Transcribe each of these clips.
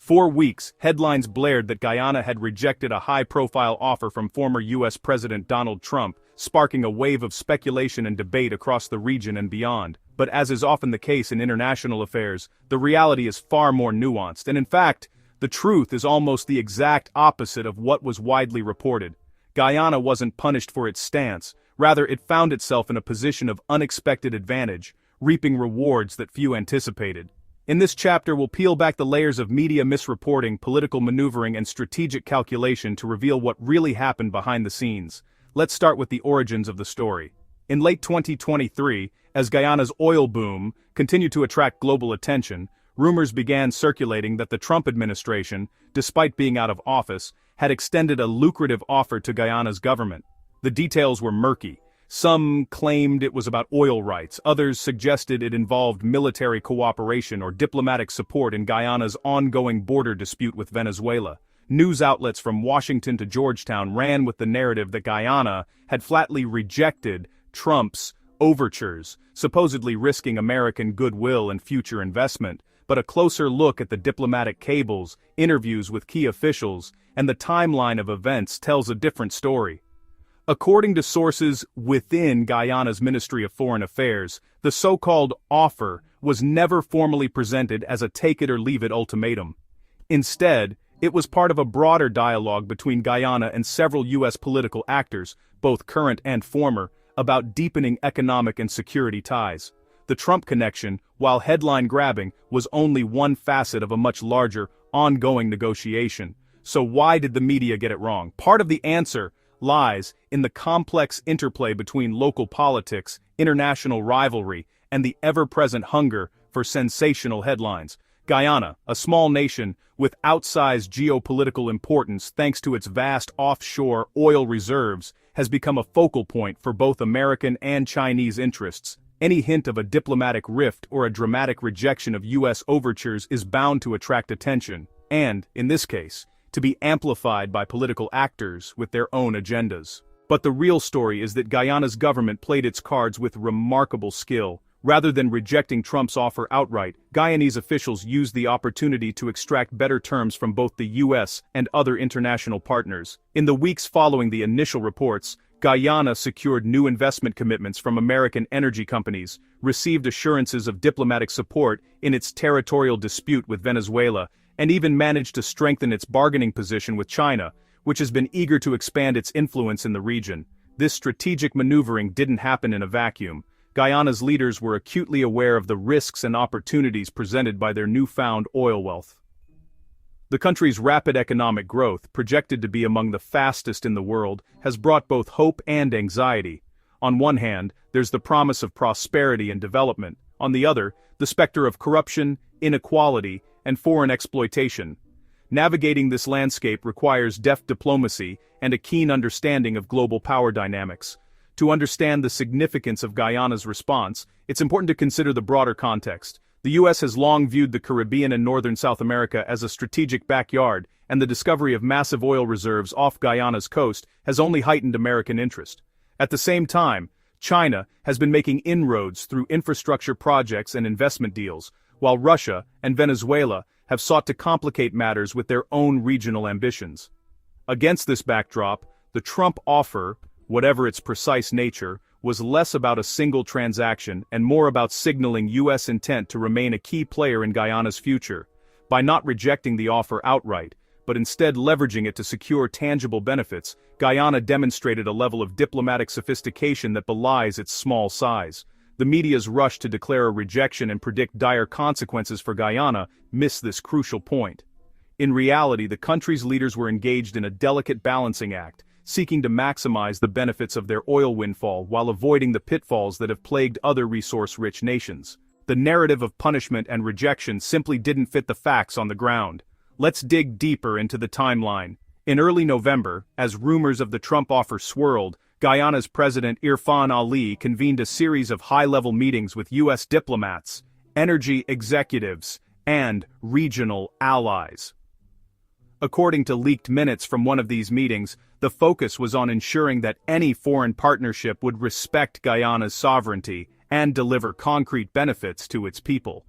For weeks, headlines blared that Guyana had rejected a high-profile offer from former U.S. President Donald Trump, sparking a wave of speculation and debate across the region and beyond. But as is often the case in international affairs, the reality is far more nuanced, and in fact, the truth is almost the exact opposite of what was widely reported. Guyana wasn't punished for its stance, rather it found itself in a position of unexpected advantage, reaping rewards that few anticipated. In this chapter we'll peel back the layers of media misreporting, political maneuvering and strategic calculation to reveal what really happened behind the scenes. Let's start with the origins of the story. In late 2023, as Guyana's oil boom continued to attract global attention, rumors began circulating that the Trump administration, despite being out of office, had extended a lucrative offer to Guyana's government. The details were murky. Some claimed it was about oil rights, others suggested it involved military cooperation or diplomatic support in Guyana's ongoing border dispute with Venezuela. News outlets from Washington to Georgetown ran with the narrative that Guyana had flatly rejected Trump's overtures, supposedly risking American goodwill and future investment. But a closer look at the diplomatic cables, interviews with key officials, and the timeline of events tells a different story. According to sources within Guyana's Ministry of Foreign Affairs, the so-called offer was never formally presented as a take-it-or-leave-it ultimatum. Instead, it was part of a broader dialogue between Guyana and several U.S. political actors, both current and former, about deepening economic and security ties. The Trump connection, while headline-grabbing, was only one facet of a much larger, ongoing negotiation. So why did the media get it wrong? Part of the answer lies in the complex interplay between local politics, international rivalry, and the ever-present hunger for sensational headlines. Guyana, a small nation with outsized geopolitical importance thanks to its vast offshore oil reserves, has become a focal point for both American and Chinese interests. Any hint of a diplomatic rift or a dramatic rejection of U.S. overtures is bound to attract attention, and, in this case, to be amplified by political actors with their own agendas. But the real story is that Guyana's government played its cards with remarkable skill. Rather than rejecting Trump's offer outright, Guyanese officials used the opportunity to extract better terms from both the U.S. and other international partners. In the weeks following the initial reports, Guyana secured new investment commitments from American energy companies, received assurances of diplomatic support in its territorial dispute with Venezuela, and even managed to strengthen its bargaining position with China, which has been eager to expand its influence in the region. This strategic maneuvering didn't happen in a vacuum. Guyana's leaders were acutely aware of the risks and opportunities presented by their newfound oil wealth. The country's rapid economic growth, projected to be among the fastest in the world, has brought both hope and anxiety. On one hand, there's the promise of prosperity and development. On the other, the specter of corruption, inequality, and foreign exploitation. Navigating this landscape requires deft diplomacy and a keen understanding of global power dynamics. To understand the significance of Guyana's response, it's important to consider the broader context. The U.S. has long viewed the Caribbean and northern South America as a strategic backyard, and the discovery of massive oil reserves off Guyana's coast has only heightened American interest. At the same time, China has been making inroads through infrastructure projects and investment deals, while Russia and Venezuela have sought to complicate matters with their own regional ambitions. Against this backdrop, the Trump offer, whatever its precise nature, was less about a single transaction and more about signaling U.S. intent to remain a key player in Guyana's future. By not rejecting the offer outright, but instead leveraging it to secure tangible benefits, Guyana demonstrated a level of diplomatic sophistication that belies its small size. The media's rush to declare a rejection and predict dire consequences for Guyana missed this crucial point. In reality, the country's leaders were engaged in a delicate balancing act, seeking to maximize the benefits of their oil windfall while avoiding the pitfalls that have plagued other resource-rich nations. The narrative of punishment and rejection simply didn't fit the facts on the ground. Let's dig deeper into the timeline. In early November, as rumors of the Trump offer swirled, Guyana's President Irfan Ali convened a series of high-level meetings with U.S. diplomats, energy executives, and regional allies. According to leaked minutes from one of these meetings, the focus was on ensuring that any foreign partnership would respect Guyana's sovereignty and deliver concrete benefits to its people.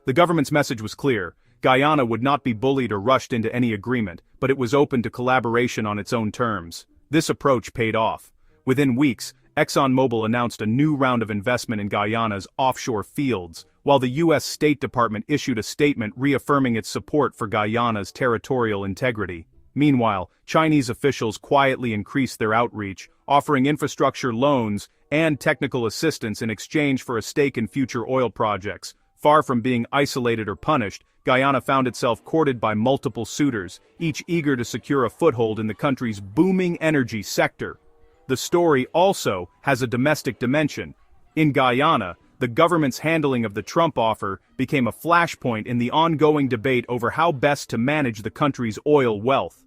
The government's message was clear: Guyana would not be bullied or rushed into any agreement, but it was open to collaboration on its own terms. This approach paid off. Within weeks, ExxonMobil announced a new round of investment in Guyana's offshore fields, while the U.S. State Department issued a statement reaffirming its support for Guyana's territorial integrity. Meanwhile, Chinese officials quietly increased their outreach, offering infrastructure loans and technical assistance in exchange for a stake in future oil projects. Far from being isolated or punished, Guyana found itself courted by multiple suitors, each eager to secure a foothold in the country's booming energy sector. The story also has a domestic dimension. In Guyana, the government's handling of the Trump offer became a flashpoint in the ongoing debate over how best to manage the country's oil wealth.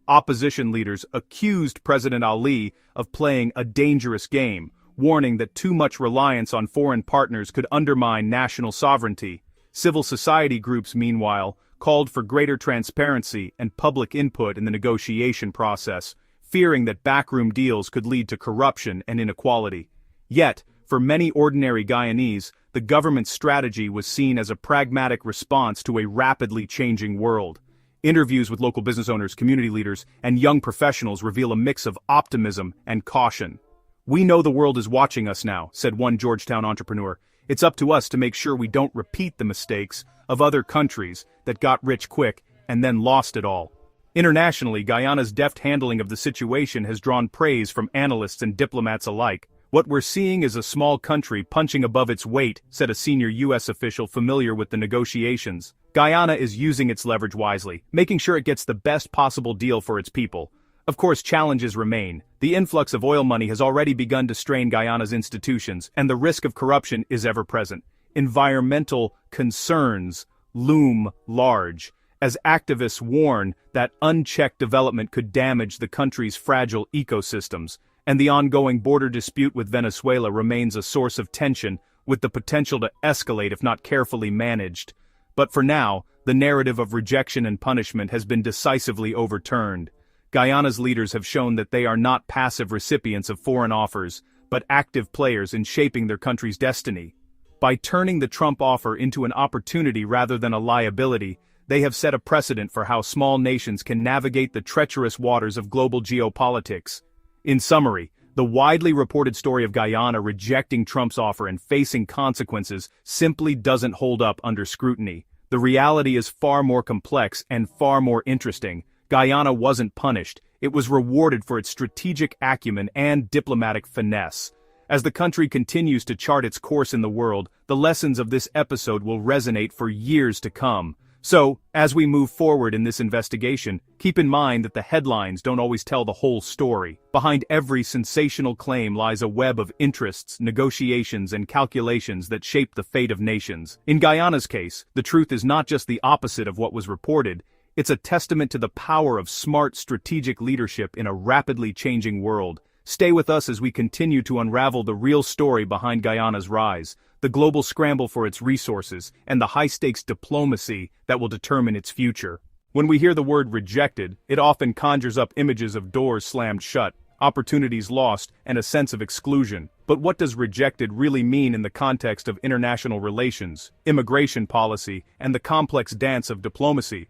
Opposition leaders accused President Ali of playing a dangerous game, warning that too much reliance on foreign partners could undermine national sovereignty. Civil society groups, meanwhile, called for greater transparency and public input in the negotiation process, fearing that backroom deals could lead to corruption and inequality. Yet, for many ordinary Guyanese, the government's strategy was seen as a pragmatic response to a rapidly changing world. Interviews with local business owners, community leaders, and young professionals reveal a mix of optimism and caution. "We know the world is watching us now," said one Georgetown entrepreneur. "It's up to us to make sure we don't repeat the mistakes of other countries that got rich quick and then lost it all." Internationally, Guyana's deft handling of the situation has drawn praise from analysts and diplomats alike. "What we're seeing is a small country punching above its weight," said a senior U.S. official familiar with the negotiations. "Guyana is using its leverage wisely, making sure it gets the best possible deal for its people. Of course, challenges remain. The influx of oil money has already begun to strain Guyana's institutions, and the risk of corruption is ever present. Environmental concerns loom large, as activists warn that unchecked development could damage the country's fragile ecosystems, and the ongoing border dispute with Venezuela remains a source of tension, with the potential to escalate if not carefully managed. But for now, the narrative of rejection and punishment has been decisively overturned. Guyana's leaders have shown that they are not passive recipients of foreign offers, but active players in shaping their country's destiny. By turning the Trump offer into an opportunity rather than a liability, they have set a precedent for how small nations can navigate the treacherous waters of global geopolitics. In summary, the widely reported story of Guyana rejecting Trump's offer and facing consequences simply doesn't hold up under scrutiny. The reality is far more complex and far more interesting. Guyana wasn't punished, it was rewarded for its strategic acumen and diplomatic finesse. As the country continues to chart its course in the world, the lessons of this episode will resonate for years to come. So, as we move forward in this investigation, keep in mind that the headlines don't always tell the whole story. Behind every sensational claim lies a web of interests, negotiations, and calculations that shape the fate of nations. In Guyana's case, the truth is not just the opposite of what was reported. It's a testament to the power of smart strategic leadership in a rapidly changing world. Stay with us as we continue to unravel the real story behind Guyana's rise, the global scramble for its resources, and the high-stakes diplomacy that will determine its future. When we hear the word rejected, it often conjures up images of doors slammed shut, opportunities lost, and a sense of exclusion. But what does rejected really mean in the context of international relations, immigration policy, and the complex dance of diplomacy?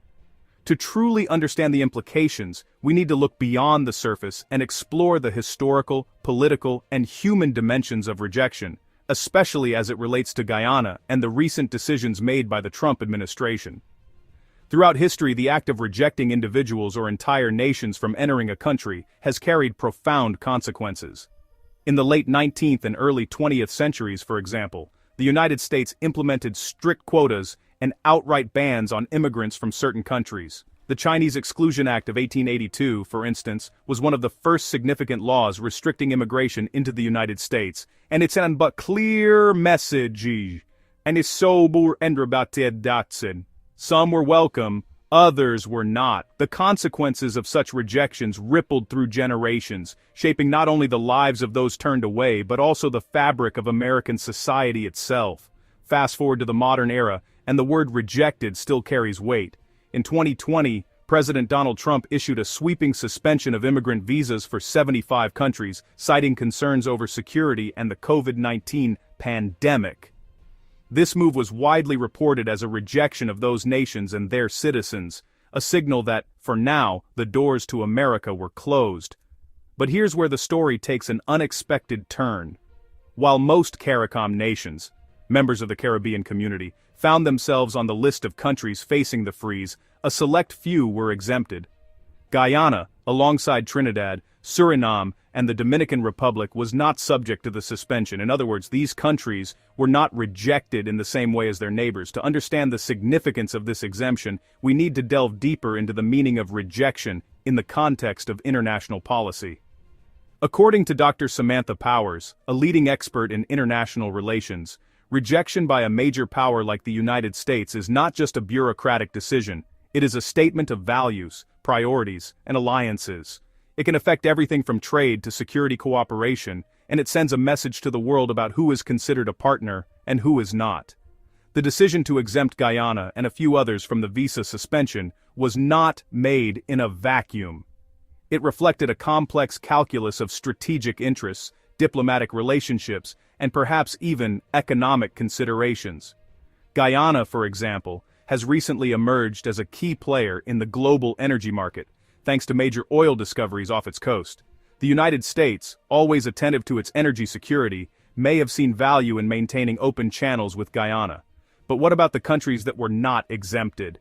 To truly understand the implications, we need to look beyond the surface and explore the historical, political, and human dimensions of rejection, especially as it relates to Guyana and the recent decisions made by the Trump administration. Throughout history, the act of rejecting individuals or entire nations from entering a country has carried profound consequences. In the late 19th and early 20th centuries, for example, the United States implemented strict quotas and outright bans on immigrants from certain countries. The Chinese Exclusion Act of 1882, for instance, was one of the first significant laws restricting immigration into the United States, and it sent but clear message, and is sober and datsen. Some were welcome, others were not. The consequences of such rejections rippled through generations, shaping not only the lives of those turned away but also the fabric of American society itself. Fast forward to the modern era, and the word rejected still carries weight. In 2020, President Donald Trump issued a sweeping suspension of immigrant visas for 75 countries, citing concerns over security and the COVID-19 pandemic. This move was widely reported as a rejection of those nations and their citizens, a signal that, for now, the doors to America were closed. But here's where the story takes an unexpected turn. While most CARICOM nations, members of the Caribbean community, found themselves on the list of countries facing the freeze, a select few were exempted. Guyana, alongside Trinidad, Suriname, and the Dominican Republic, was not subject to the suspension. In other words, these countries were not rejected in the same way as their neighbors. To understand the significance of this exemption, we need to delve deeper into the meaning of rejection in the context of international policy. According to Dr. Samantha Powers, a leading expert in international relations, rejection by a major power like the United States is not just a bureaucratic decision, it is a statement of values, priorities, and alliances. It can affect everything from trade to security cooperation, and it sends a message to the world about who is considered a partner and who is not. The decision to exempt Guyana and a few others from the visa suspension was not made in a vacuum. It reflected a complex calculus of strategic interests, diplomatic relationships, and perhaps even economic considerations. Guyana, for example, has recently emerged as a key player in the global energy market, thanks to major oil discoveries off its coast. The United States, always attentive to its energy security, may have seen value in maintaining open channels with Guyana. But what about the countries that were not exempted?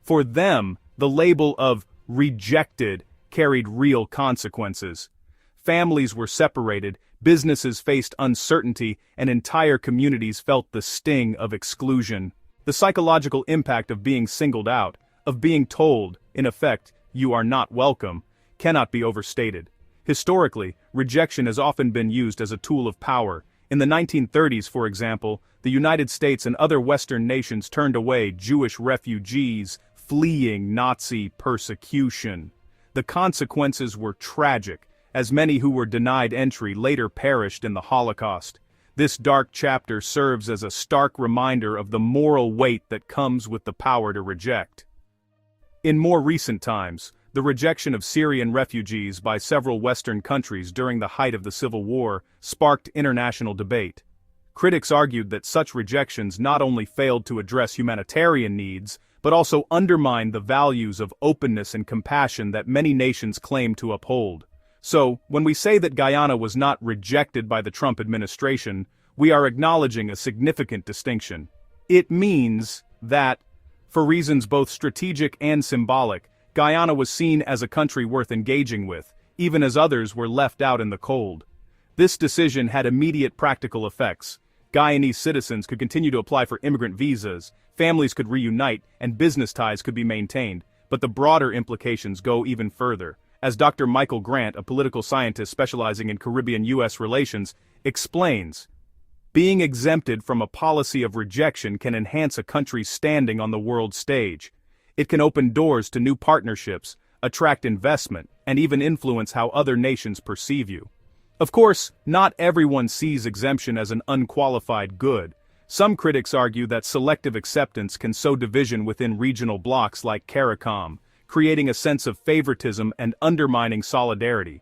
For them, the label of rejected carried real consequences. Families were separated, businesses faced uncertainty, and entire communities felt the sting of exclusion. The psychological impact of being singled out, of being told, in effect, "You are not welcome," cannot be overstated. Historically, rejection has often been used as a tool of power. In the 1930s, for example, the United States and other Western nations turned away Jewish refugees fleeing Nazi persecution. The consequences were tragic, as many who were denied entry later perished in the Holocaust. This dark chapter serves as a stark reminder of the moral weight that comes with the power to reject. In more recent times, the rejection of Syrian refugees by several Western countries during the height of the Civil War sparked international debate. Critics argued that such rejections not only failed to address humanitarian needs, but also undermined the values of openness and compassion that many nations claim to uphold. So, when we say that Guyana was not rejected by the Trump administration, we are acknowledging a significant distinction. It means that, for reasons both strategic and symbolic, Guyana was seen as a country worth engaging with, even as others were left out in the cold. This decision had immediate practical effects. Guyanese citizens could continue to apply for immigrant visas, families could reunite, and business ties could be maintained, but the broader implications go even further. As Dr. Michael Grant, a political scientist specializing in Caribbean-U.S. relations, explains, being exempted from a policy of rejection can enhance a country's standing on the world stage. It can open doors to new partnerships, attract investment, and even influence how other nations perceive you. Of course, not everyone sees exemption as an unqualified good. Some critics argue that selective acceptance can sow division within regional blocs like CARICOM, creating a sense of favoritism and undermining solidarity.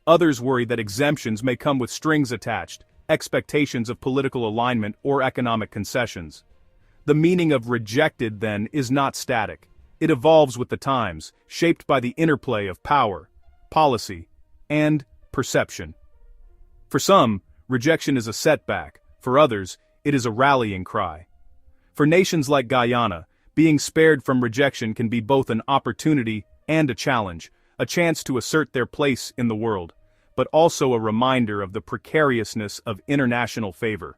Others worry that exemptions may come with strings attached, expectations of political alignment or economic concessions. The meaning of rejected, then, is not static. It evolves with the times, shaped by the interplay of power, policy, and perception. For some, rejection is a setback. For others, it is a rallying cry. For nations like Guyana, being spared from rejection can be both an opportunity and a challenge, a chance to assert their place in the world, but also a reminder of the precariousness of international favor.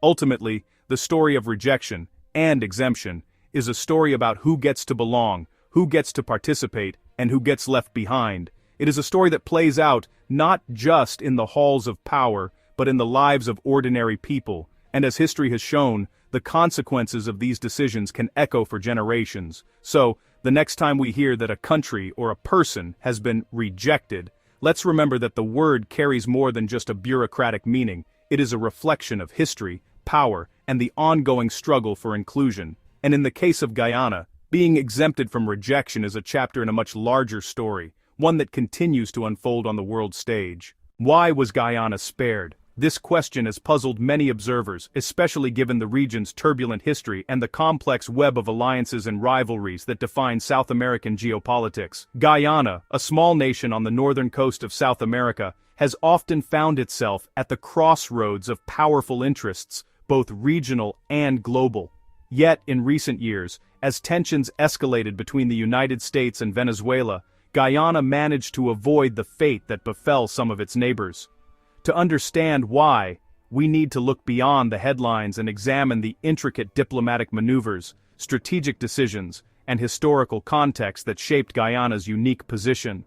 Ultimately, the story of rejection and exemption is a story about who gets to belong, who gets to participate, and who gets left behind. It is a story that plays out not just in the halls of power, but in the lives of ordinary people, and as history has shown, the consequences of these decisions can echo for generations. So, the next time we hear that a country or a person has been rejected, let's remember that the word carries more than just a bureaucratic meaning. It is a reflection of history, power, and the ongoing struggle for inclusion. And in the case of Guyana, being exempted from rejection is a chapter in a much larger story, one that continues to unfold on the world stage. Why was Guyana spared? This question has puzzled many observers, especially given the region's turbulent history and the complex web of alliances and rivalries that define South American geopolitics. Guyana, a small nation on the northern coast of South America, has often found itself at the crossroads of powerful interests, both regional and global. Yet, in recent years, as tensions escalated between the United States and Venezuela, Guyana managed to avoid the fate that befell some of its neighbors. To understand why, we need to look beyond the headlines and examine the intricate diplomatic maneuvers, strategic decisions, and historical context that shaped Guyana's unique position.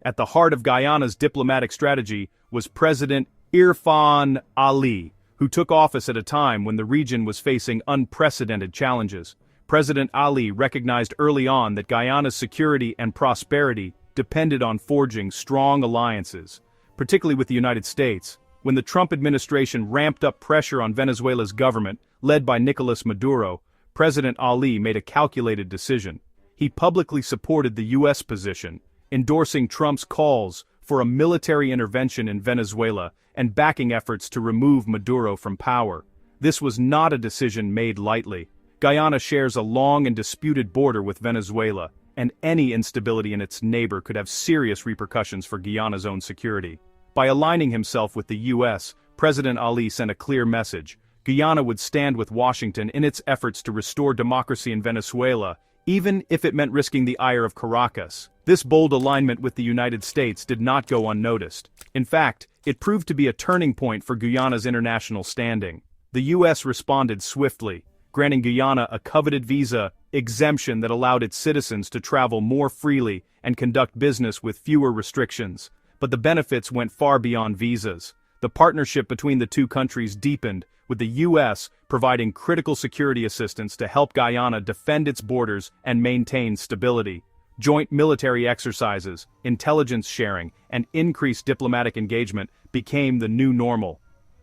At the heart of Guyana's diplomatic strategy was President Irfan Ali, who took office at a time when the region was facing unprecedented challenges. President Ali recognized early on that Guyana's security and prosperity depended on forging strong alliances, particularly with the United States. When the Trump administration ramped up pressure on Venezuela's government, led by Nicolas Maduro, President Ali made a calculated decision. He publicly supported the U.S. position, endorsing Trump's calls for a military intervention in Venezuela and backing efforts to remove Maduro from power. This was not a decision made lightly. Guyana shares a long and disputed border with Venezuela, and any instability in its neighbor could have serious repercussions for Guyana's own security. By aligning himself with the U.S., President Ali sent a clear message. Guyana would stand with Washington in its efforts to restore democracy in Venezuela, even if it meant risking the ire of Caracas. This bold alignment with the United States did not go unnoticed. In fact, it proved to be a turning point for Guyana's international standing. The U.S. responded swiftly, granting Guyana a coveted visa exemption that allowed its citizens to travel more freely and conduct business with fewer restrictions. But the benefits went far beyond visas. The partnership between the two countries deepened, with the U.S. providing critical security assistance to help Guyana defend its borders and maintain stability. Joint military exercises, intelligence sharing, and increased diplomatic engagement became the new normal.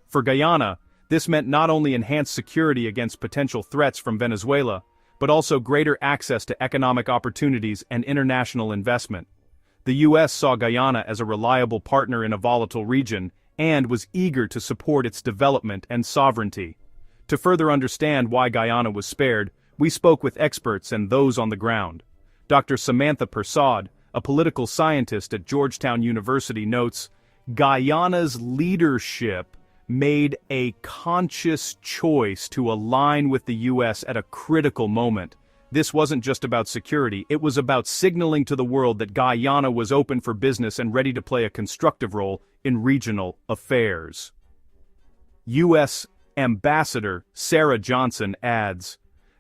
For Guyana, this meant not only enhanced security against potential threats from Venezuela, but also greater access to economic opportunities and international investment. The U.S. saw Guyana as a reliable partner in a volatile region and was eager to support its development and sovereignty. To further understand why Guyana was spared, we spoke with experts and those on the ground. Dr. Samantha Persad, a political scientist at Georgetown University, notes, Guyana's leadership made a conscious choice to align with the U.S. at a critical moment. This wasn't just about security, it was about signaling to the world that Guyana was open for business and ready to play a constructive role in regional affairs. U.S. Ambassador Sarah Johnson adds,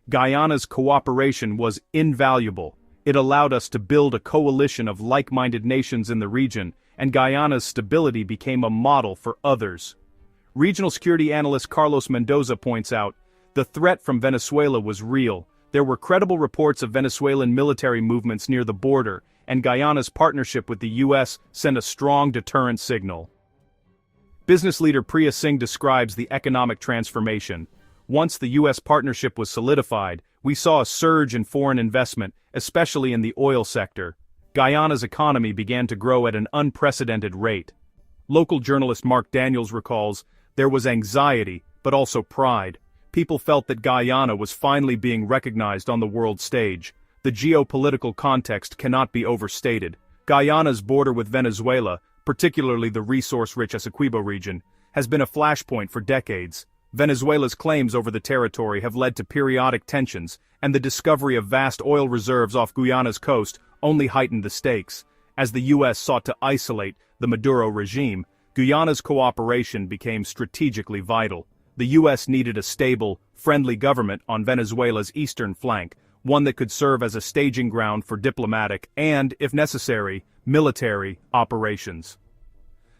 Guyana's cooperation was invaluable. It allowed us to build a coalition of like-minded nations in the region, and Guyana's stability became a model for others. Regional security analyst Carlos Mendoza points out, the threat from Venezuela was real. There were credible reports of Venezuelan military movements near the border, and Guyana's partnership with the U.S. sent a strong deterrent signal. Business leader Priya Singh describes the economic transformation. Once the U.S. partnership was solidified, we saw a surge in foreign investment, especially in the oil sector. Guyana's economy began to grow at an unprecedented rate. Local journalist Mark Daniels recalls, there was anxiety, but also pride. People felt that Guyana was finally being recognized on the world stage. The geopolitical context cannot be overstated. Guyana's border with Venezuela, particularly the resource-rich Essequibo region, has been a flashpoint for decades. Venezuela's claims over the territory have led to periodic tensions, and the discovery of vast oil reserves off Guyana's coast only heightened the stakes. As the U.S. sought to isolate the Maduro regime, Guyana's cooperation became strategically vital. The U.S. needed a stable, friendly government on Venezuela's eastern flank, one that could serve as a staging ground for diplomatic and, if necessary, military operations.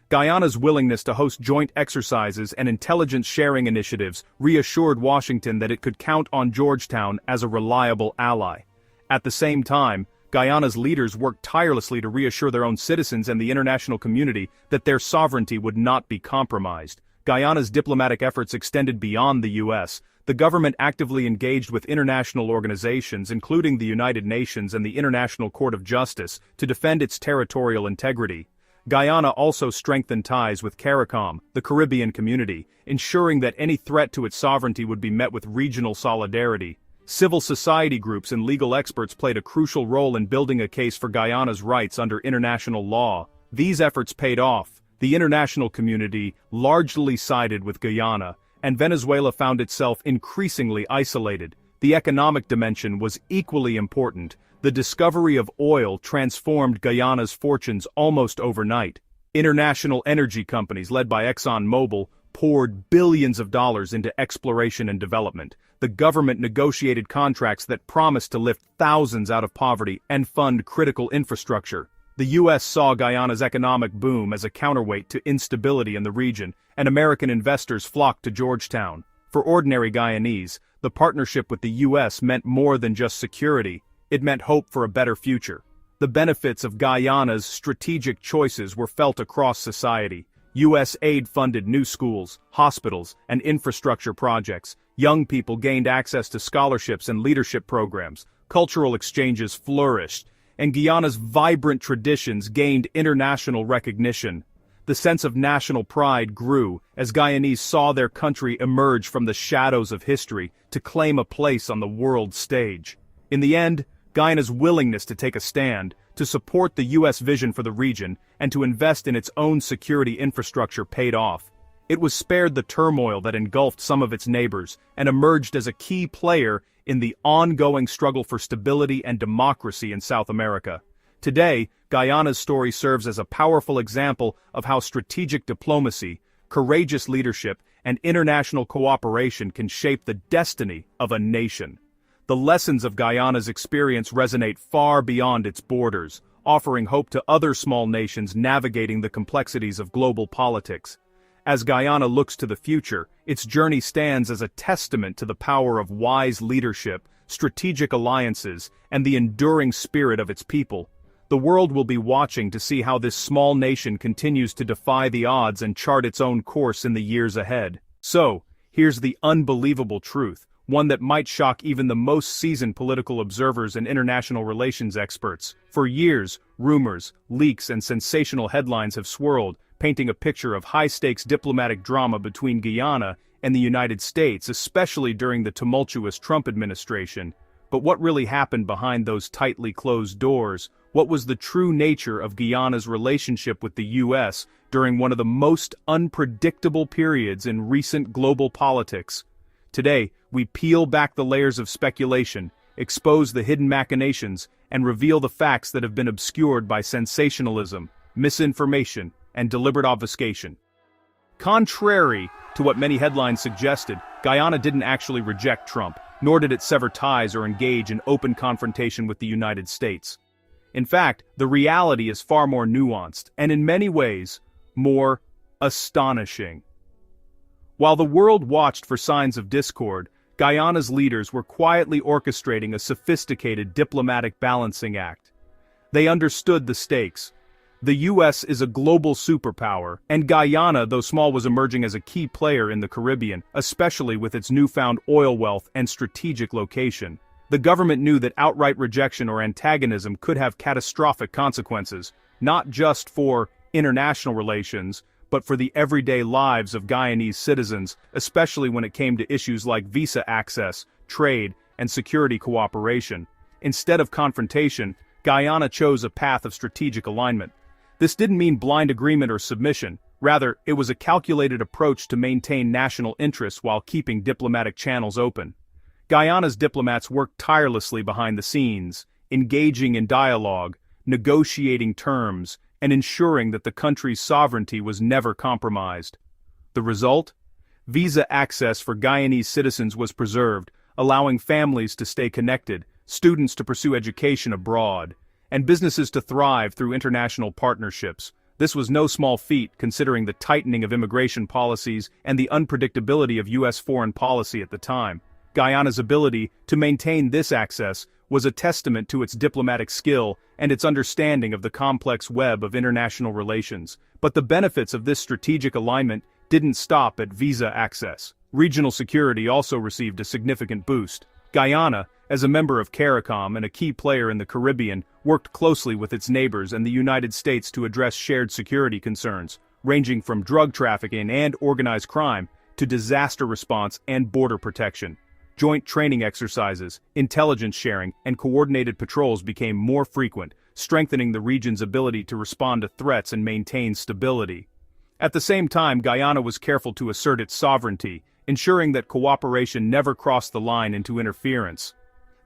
Guyana's willingness to host joint exercises and intelligence sharing initiatives reassured Washington that it could count on Georgetown as a reliable ally. At the same time, Guyana's leaders worked tirelessly to reassure their own citizens and the international community that their sovereignty would not be compromised. Guyana's diplomatic efforts extended beyond the U.S. The government actively engaged with international organizations, including the United Nations and the International Court of Justice, to defend its territorial integrity. Guyana also strengthened ties with CARICOM, the Caribbean community, ensuring that any threat to its sovereignty would be met with regional solidarity. Civil society groups and legal experts played a crucial role in building a case for Guyana's rights under international law. These efforts paid off. The international community largely sided with Guyana, and Venezuela found itself increasingly isolated. The economic dimension was equally important. The discovery of oil transformed Guyana's fortunes almost overnight. International energy companies led by ExxonMobil poured billions of dollars into exploration and development. The government negotiated contracts that promised to lift thousands out of poverty and fund critical infrastructure. The U.S. saw Guyana's economic boom as a counterweight to instability in the region, and American investors flocked to Georgetown. For ordinary Guyanese, the partnership with the U.S. meant more than just security. It meant hope for a better future. The benefits of Guyana's strategic choices were felt across society. U.S. aid funded new schools, hospitals, and infrastructure projects. Young people gained access to scholarships and leadership programs. Cultural exchanges flourished, and Guyana's vibrant traditions gained international recognition. The sense of national pride grew as Guyanese saw their country emerge from the shadows of history to claim a place on the world stage. In the end, Guyana's willingness to take a stand, to support the U.S. vision for the region, and to invest in its own security infrastructure paid off. It was spared the turmoil that engulfed some of its neighbors, and emerged as a key player in the ongoing struggle for stability and democracy in South America. Today, Guyana's story serves as a powerful example of how strategic diplomacy, courageous leadership, and international cooperation can shape the destiny of a nation. The lessons of Guyana's experience resonate far beyond its borders, offering hope to other small nations navigating the complexities of global politics. As Guyana looks to the future, its journey stands as a testament to the power of wise leadership, strategic alliances, and the enduring spirit of its people. The world will be watching to see how this small nation continues to defy the odds and chart its own course in the years ahead. So, here's the unbelievable truth, one that might shock even the most seasoned political observers and international relations experts. For years, rumors, leaks, and sensational headlines have swirled, painting a picture of high-stakes diplomatic drama between Guyana and the United States, especially during the tumultuous Trump administration. But what really happened behind those tightly closed doors? What was the true nature of Guyana's relationship with the U.S. during one of the most unpredictable periods in recent global politics? Today, we peel back the layers of speculation, expose the hidden machinations, and reveal the facts that have been obscured by sensationalism, misinformation, and deliberate obfuscation. Contrary to what many headlines suggested, Guyana didn't actually reject Trump, nor did it sever ties or engage in open confrontation with the United States. In fact, the reality is far more nuanced, and in many ways, more astonishing. While the world watched for signs of discord, Guyana's leaders were quietly orchestrating a sophisticated diplomatic balancing act. They understood the stakes. The U.S. is a global superpower, and Guyana, though small, was emerging as a key player in the Caribbean, especially with its newfound oil wealth and strategic location. The government knew that outright rejection or antagonism could have catastrophic consequences, not just for international relations, but for the everyday lives of Guyanese citizens, especially when it came to issues like visa access, trade, and security cooperation. Instead of confrontation, Guyana chose a path of strategic alignment. This didn't mean blind agreement or submission. Rather, it was a calculated approach to maintain national interests while keeping diplomatic channels open. Guyana's diplomats worked tirelessly behind the scenes, engaging in dialogue, negotiating terms, and ensuring that the country's sovereignty was never compromised. The result? Visa access for Guyanese citizens was preserved, allowing families to stay connected, students to pursue education abroad, and businesses to thrive through international partnerships. This was no small feat considering the tightening of immigration policies and the unpredictability of U.S. foreign policy at the time. Guyana's ability to maintain this access was a testament to its diplomatic skill and its understanding of the complex web of international relations. But the benefits of this strategic alignment didn't stop at visa access. Regional security also received a significant boost. Guyana, as a member of CARICOM and a key player in the Caribbean, worked closely with its neighbors and the United States to address shared security concerns, ranging from drug trafficking and organized crime to disaster response and border protection. Joint training exercises, intelligence sharing, and coordinated patrols became more frequent, strengthening the region's ability to respond to threats and maintain stability. At the same time, Guyana was careful to assert its sovereignty, ensuring that cooperation never crossed the line into interference.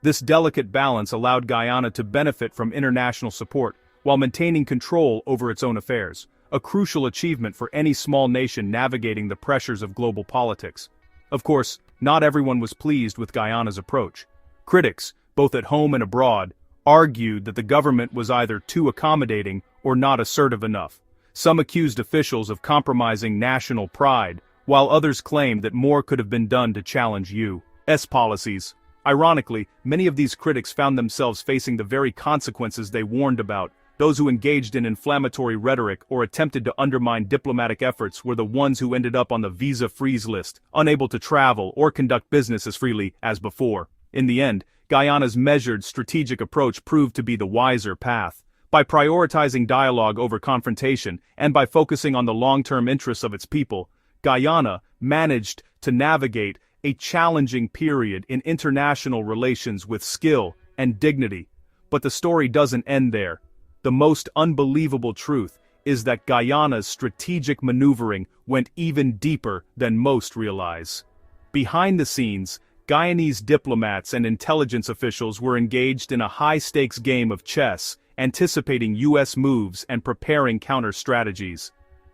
This delicate balance allowed Guyana to benefit from international support while maintaining control over its own affairs, a crucial achievement for any small nation navigating the pressures of global politics. Of course, not everyone was pleased with Guyana's approach. Critics, both at home and abroad, argued that the government was either too accommodating or not assertive enough. Some accused officials of compromising national pride, while others claimed that more could have been done to challenge U.S. policies. Ironically, many of these critics found themselves facing the very consequences they warned about. Those who engaged in inflammatory rhetoric or attempted to undermine diplomatic efforts were the ones who ended up on the visa freeze list, unable to travel or conduct business as freely as before. In the end, Guyana's measured, strategic approach proved to be the wiser path. By prioritizing dialogue over confrontation and by focusing on the long-term interests of its people, Guyana managed to navigate a challenging period in international relations with skill and dignity. But the story doesn't end there. The most unbelievable truth is that Guyana's strategic maneuvering went even deeper than most realize. Behind the scenes, Guyanese diplomats and intelligence officials were engaged in a high-stakes game of chess, anticipating U.S. moves and preparing counter-strategies.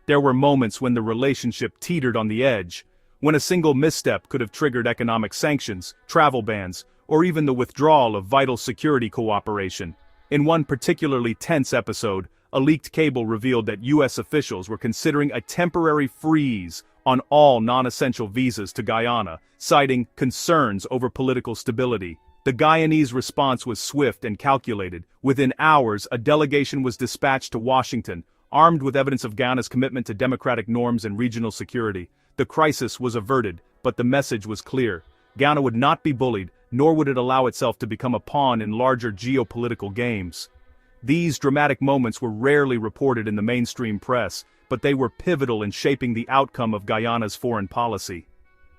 There were moments when the relationship teetered on the edge, when a single misstep could have triggered economic sanctions, travel bans, or even the withdrawal of vital security cooperation. In one particularly tense episode, a leaked cable revealed that U.S. officials were considering a temporary freeze on all non-essential visas to Guyana, citing concerns over political stability. The Guyanese response was swift and calculated. Within hours, a delegation was dispatched to Washington, armed with evidence of Guyana's commitment to democratic norms and regional security. The crisis was averted, but the message was clear. Guyana would not be bullied, nor would it allow itself to become a pawn in larger geopolitical games. These dramatic moments were rarely reported in the mainstream press, but they were pivotal in shaping the outcome of Guyana's foreign policy.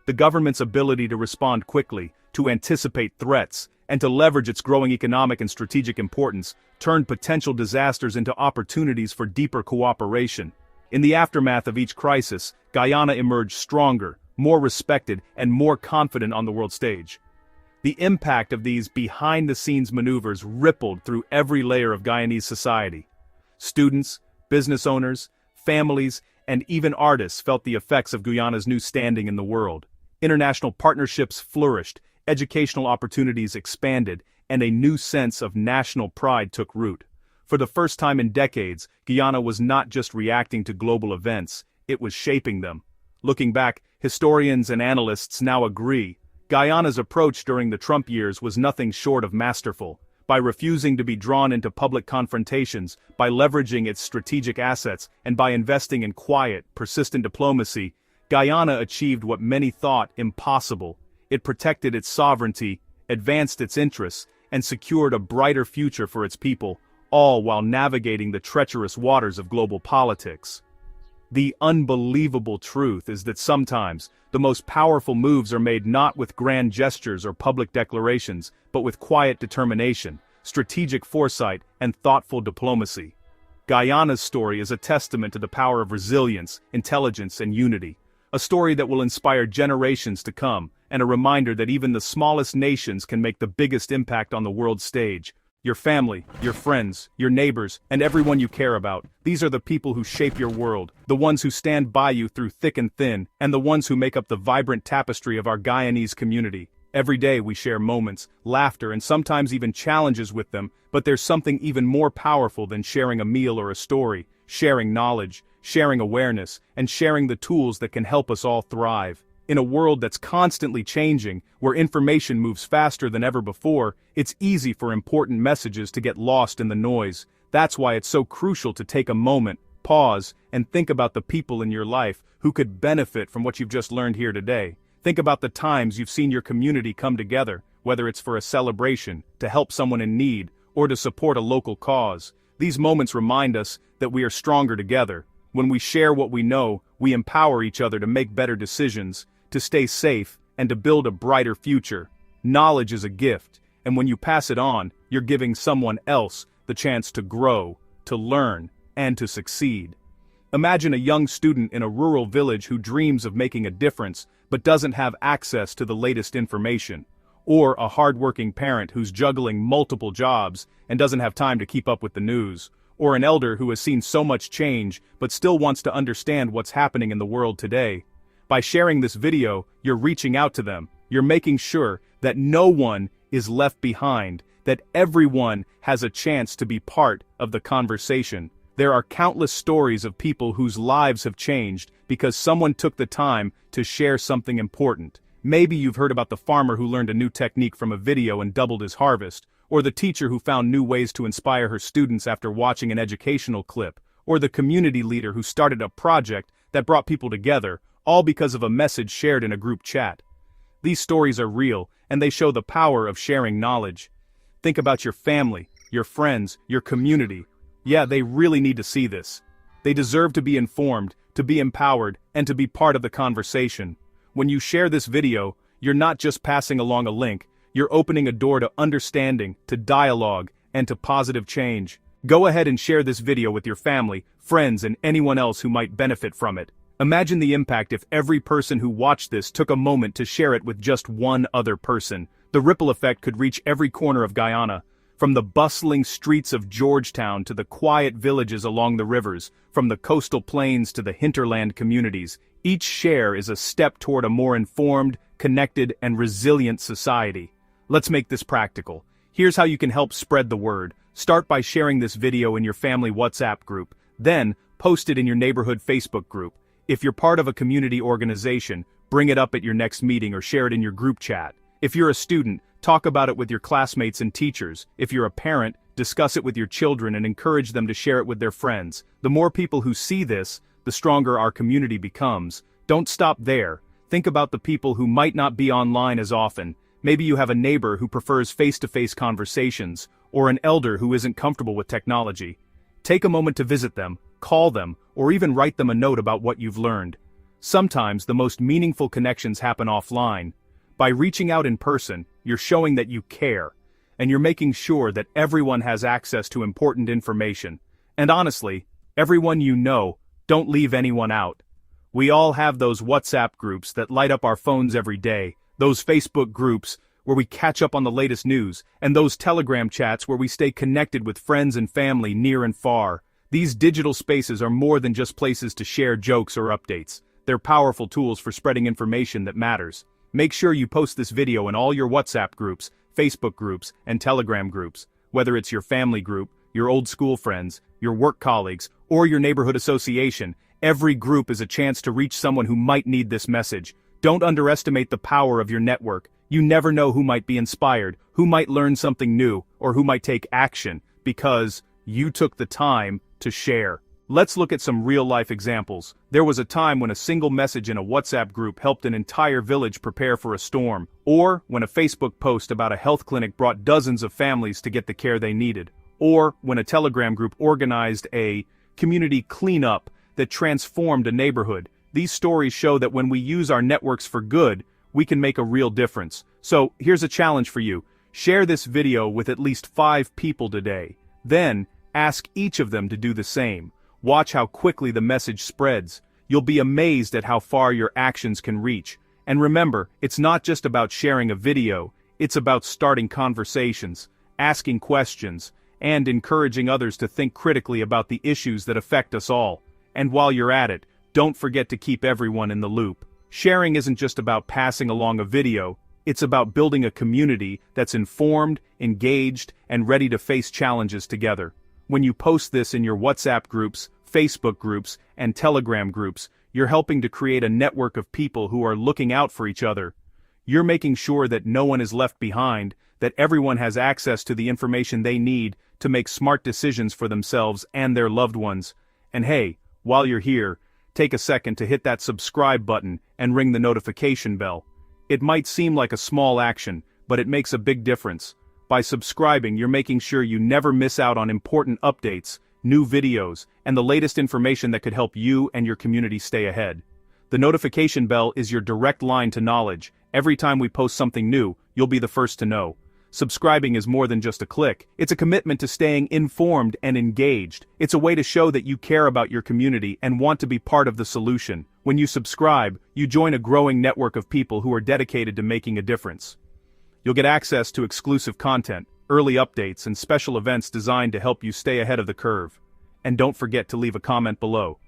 The government's ability to respond quickly, to anticipate threats, and to leverage its growing economic and strategic importance turned potential disasters into opportunities for deeper cooperation. In the aftermath of each crisis, Guyana emerged stronger, more respected, and more confident on the world stage. The impact of these behind-the-scenes maneuvers rippled through every layer of Guyanese society. Students, business owners, families, and even artists felt the effects of Guyana's new standing in the world. International partnerships flourished, educational opportunities expanded, and a new sense of national pride took root. For the first time in decades, Guyana was not just reacting to global events, it was shaping them. Looking back, historians and analysts now agree, Guyana's approach during the Trump years was nothing short of masterful. By refusing to be drawn into public confrontations, by leveraging its strategic assets, and by investing in quiet, persistent diplomacy, Guyana achieved what many thought impossible. It protected its sovereignty, advanced its interests, and secured a brighter future for its people, all while navigating the treacherous waters of global politics. The unbelievable truth is that sometimes, the most powerful moves are made not with grand gestures or public declarations, but with quiet determination, strategic foresight, and thoughtful diplomacy. Guyana's story is a testament to the power of resilience, intelligence, and unity. A story that will inspire generations to come, and a reminder that even the smallest nations can make the biggest impact on the world stage. Your family, your friends, your neighbors, and everyone you care about. These are the people who shape your world, the ones who stand by you through thick and thin, and the ones who make up the vibrant tapestry of our Guyanese community. Every day we share moments, laughter, and sometimes even challenges with them, but there's something even more powerful than sharing a meal or a story, sharing knowledge, sharing awareness, and sharing the tools that can help us all thrive. In a world that's constantly changing, where information moves faster than ever before, it's easy for important messages to get lost in the noise. That's why it's so crucial to take a moment, pause, and think about the people in your life who could benefit from what you've just learned here today. Think about the times you've seen your community come together, whether it's for a celebration, to help someone in need, or to support a local cause. These moments remind us that we are stronger together. When we share what we know, we empower each other to make better decisions, to stay safe, and to build a brighter future. Knowledge is a gift, and when you pass it on, you're giving someone else the chance to grow, to learn, and to succeed. Imagine a young student in a rural village who dreams of making a difference but doesn't have access to the latest information. Or a hardworking parent who's juggling multiple jobs and doesn't have time to keep up with the news. Or an elder who has seen so much change but still wants to understand what's happening in the world today. By sharing this video, you're reaching out to them. You're making sure that no one is left behind, that everyone has a chance to be part of the conversation. There are countless stories of people whose lives have changed because someone took the time to share something important. Maybe you've heard about the farmer who learned a new technique from a video and doubled his harvest, or the teacher who found new ways to inspire her students after watching an educational clip, or the community leader who started a project that brought people together, all because of a message shared in a group chat. These stories are real, and they show the power of sharing knowledge. Think about your family, your friends, your community. Yeah, they really need to see this. They deserve to be informed, to be empowered, and to be part of the conversation. When you share this video, you're not just passing along a link, you're opening a door to understanding, to dialogue, and to positive change. Go ahead and share this video with your family, friends, and anyone else who might benefit from it. Imagine the impact if every person who watched this took a moment to share it with just one other person. The ripple effect could reach every corner of Guyana. From the bustling streets of Georgetown to the quiet villages along the rivers, from the coastal plains to the hinterland communities, each share is a step toward a more informed, connected, and resilient society. Let's make this practical. Here's how you can help spread the word. Start by sharing this video in your family WhatsApp group. Then, post it in your neighborhood Facebook group. If you're part of a community organization, bring it up at your next meeting or share it in your group chat. If you're a student, talk about it with your classmates and teachers. If you're a parent, discuss it with your children and encourage them to share it with their friends. The more people who see this, the stronger our community becomes. Don't stop there. Think about the people who might not be online as often. Maybe you have a neighbor who prefers face-to-face conversations, or an elder who isn't comfortable with technology. Take a moment to visit them, call them, or even write them a note about what you've learned. Sometimes the most meaningful connections happen offline. By reaching out in person, you're showing that you care, and you're making sure that everyone has access to important information. And honestly, everyone you know, don't leave anyone out. We all have those WhatsApp groups that light up our phones every day, those Facebook groups where we catch up on the latest news, and those Telegram chats where we stay connected with friends and family near and far. These digital spaces are more than just places to share jokes or updates. They're powerful tools for spreading information that matters. Make sure you post this video in all your WhatsApp groups, Facebook groups, and Telegram groups. Whether it's your family group, your old school friends, your work colleagues, or your neighborhood association, every group is a chance to reach someone who might need this message. Don't underestimate the power of your network. You never know who might be inspired, who might learn something new, or who might take action, because you took the time to share. Let's look at some real-life examples. There was a time when a single message in a WhatsApp group helped an entire village prepare for a storm, or when a Facebook post about a health clinic brought dozens of families to get the care they needed, or when a Telegram group organized a community cleanup that transformed a neighborhood. These stories show that when we use our networks for good, we can make a real difference. So, here's a challenge for you. Share this video with at least 5 people today. Then, ask each of them to do the same. Watch how quickly the message spreads. You'll be amazed at how far your actions can reach. And remember, it's not just about sharing a video, it's about starting conversations, asking questions, and encouraging others to think critically about the issues that affect us all. And while you're at it, don't forget to keep everyone in the loop. Sharing isn't just about passing along a video, it's about building a community that's informed, engaged, and ready to face challenges together. When you post this in your WhatsApp groups, Facebook groups, and Telegram groups, you're helping to create a network of people who are looking out for each other. You're making sure that no one is left behind, that everyone has access to the information they need to make smart decisions for themselves and their loved ones. And hey, while you're here, take a second to hit that subscribe button and ring the notification bell. It might seem like a small action, but it makes a big difference. By subscribing, you're making sure you never miss out on important updates, new videos, and the latest information that could help you and your community stay ahead. The notification bell is your direct line to knowledge. Every time we post something new, you'll be the first to know. Subscribing is more than just a click. It's a commitment to staying informed and engaged. It's a way to show that you care about your community and want to be part of the solution. When you subscribe, you join a growing network of people who are dedicated to making a difference. You'll get access to exclusive content, early updates, and special events designed to help you stay ahead of the curve. And don't forget to leave a comment below.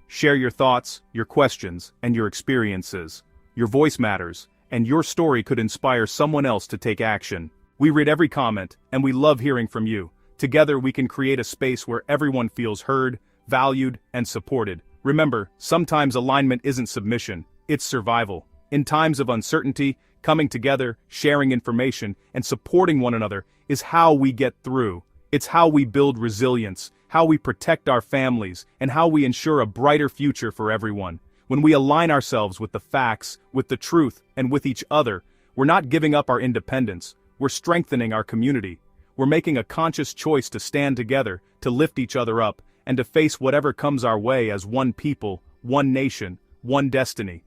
Share your thoughts, your questions, and your experiences. Your voice matters, and your story could inspire someone else to take action. We read every comment, and we love hearing from you. Together we can create a space where everyone feels heard, valued, and supported. Remember, sometimes alignment isn't submission, it's survival. In times of uncertainty, coming together, sharing information, and supporting one another is how we get through. It's how we build resilience, how we protect our families, and how we ensure a brighter future for everyone. When we align ourselves with the facts, with the truth, and with each other, we're not giving up our independence. We're strengthening our community. We're making a conscious choice to stand together, to lift each other up, and to face whatever comes our way as one people, one nation, one destiny.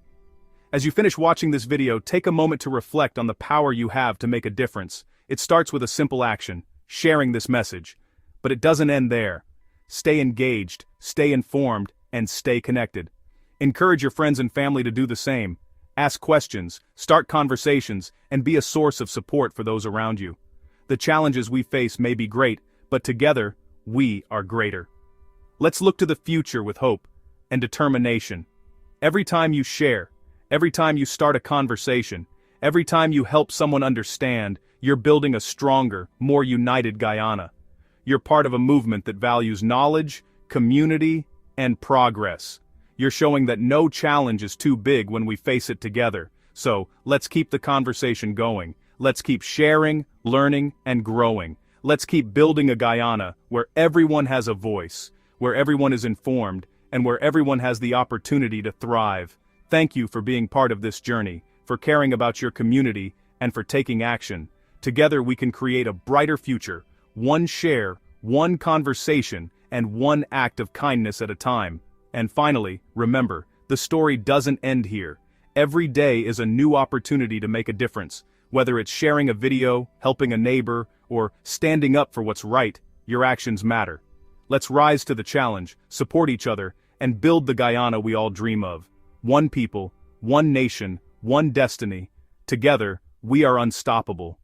As you finish watching this video, take a moment to reflect on the power you have to make a difference. It starts with a simple action, sharing this message. But it doesn't end there. Stay engaged, stay informed, and stay connected. Encourage your friends and family to do the same. Ask questions, start conversations, and be a source of support for those around you. The challenges we face may be great, but together, we are greater. Let's look to the future with hope and determination. Every time you share, every time you start a conversation, every time you help someone understand, you're building a stronger, more united Guyana. You're part of a movement that values knowledge, community, and progress. You're showing that no challenge is too big when we face it together. So, let's keep the conversation going. Let's keep sharing, learning, and growing. Let's keep building a Guyana where everyone has a voice, where everyone is informed, and where everyone has the opportunity to thrive. Thank you for being part of this journey, for caring about your community, and for taking action. Together we can create a brighter future, one share, one conversation, and one act of kindness at a time. And finally, remember, the story doesn't end here. Every day is a new opportunity to make a difference. Whether it's sharing a video, helping a neighbor, or standing up for what's right, your actions matter. Let's rise to the challenge, support each other, and build the Guyana we all dream of. One people, one nation, one destiny. Together, we are unstoppable.